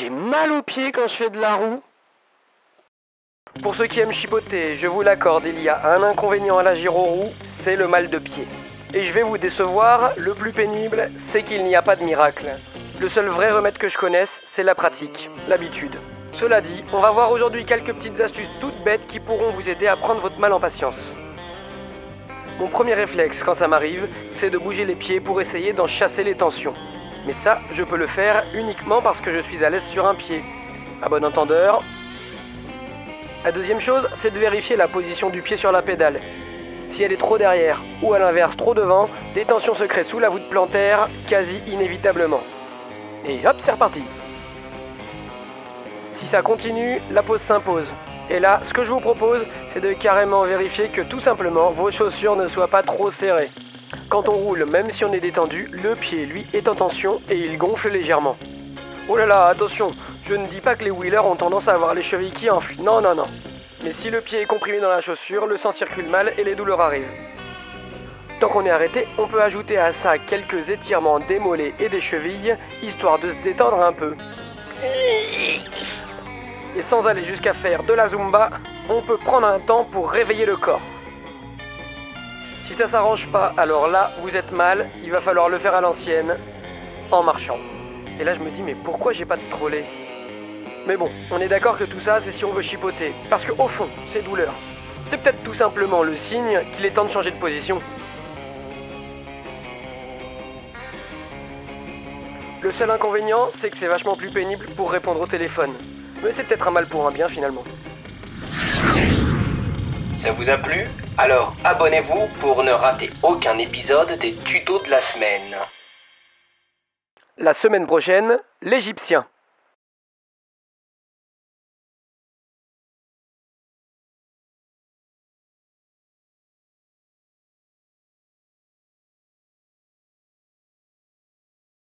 j'ai mal aux pieds quand je fais de la roue. Pour ceux qui aiment chipoter, je vous l'accorde, il y a un inconvénient à la gyroroue, c'est le mal de pied. Et je vais vous décevoir, le plus pénible, c'est qu'il n'y a pas de miracle. Le seul vrai remède que je connaisse, c'est la pratique, l'habitude. Cela dit, on va voir aujourd'hui quelques petites astuces toutes bêtes qui pourront vous aider à prendre votre mal en patience. Mon premier réflexe quand ça m'arrive, c'est de bouger les pieds pour essayer d'en chasser les tensions. Mais ça, je peux le faire uniquement parce que je suis à l'aise sur un pied. À bon entendeur. La deuxième chose, c'est de vérifier la position du pied sur la pédale. Si elle est trop derrière, ou à l'inverse trop devant, des tensions se créent sous la voûte plantaire, quasi inévitablement. Et hop, c'est reparti. Si ça continue, la pause s'impose. Et là, ce que je vous propose, c'est de carrément vérifier que tout simplement, vos chaussures ne soient pas trop serrées. Quand on roule, même si on est détendu, le pied, lui, est en tension et il gonfle légèrement. Oh là là, attention, je ne dis pas que les wheelers ont tendance à avoir les chevilles qui enflent. Non, non, non. Mais si le pied est comprimé dans la chaussure, le sang circule mal et les douleurs arrivent. Tant qu'on est arrêté, on peut ajouter à ça quelques étirements des mollets et des chevilles, histoire de se détendre un peu. Et sans aller jusqu'à faire de la zumba, on peut prendre un temps pour réveiller le corps. Si ça s'arrange pas, alors là, vous êtes mal, il va falloir le faire à l'ancienne, en marchant. Et là je me dis, mais pourquoi j'ai pas de trolley? Mais bon, on est d'accord que tout ça, c'est si on veut chipoter. Parce qu'au fond, ces douleurs, c'est peut-être tout simplement le signe qu'il est temps de changer de position. Le seul inconvénient, c'est que c'est vachement plus pénible pour répondre au téléphone. Mais c'est peut-être un mal pour un bien finalement. Ça vous a plu? Alors abonnez-vous pour ne rater aucun épisode des tutos de la semaine. La semaine prochaine, l'Égyptien.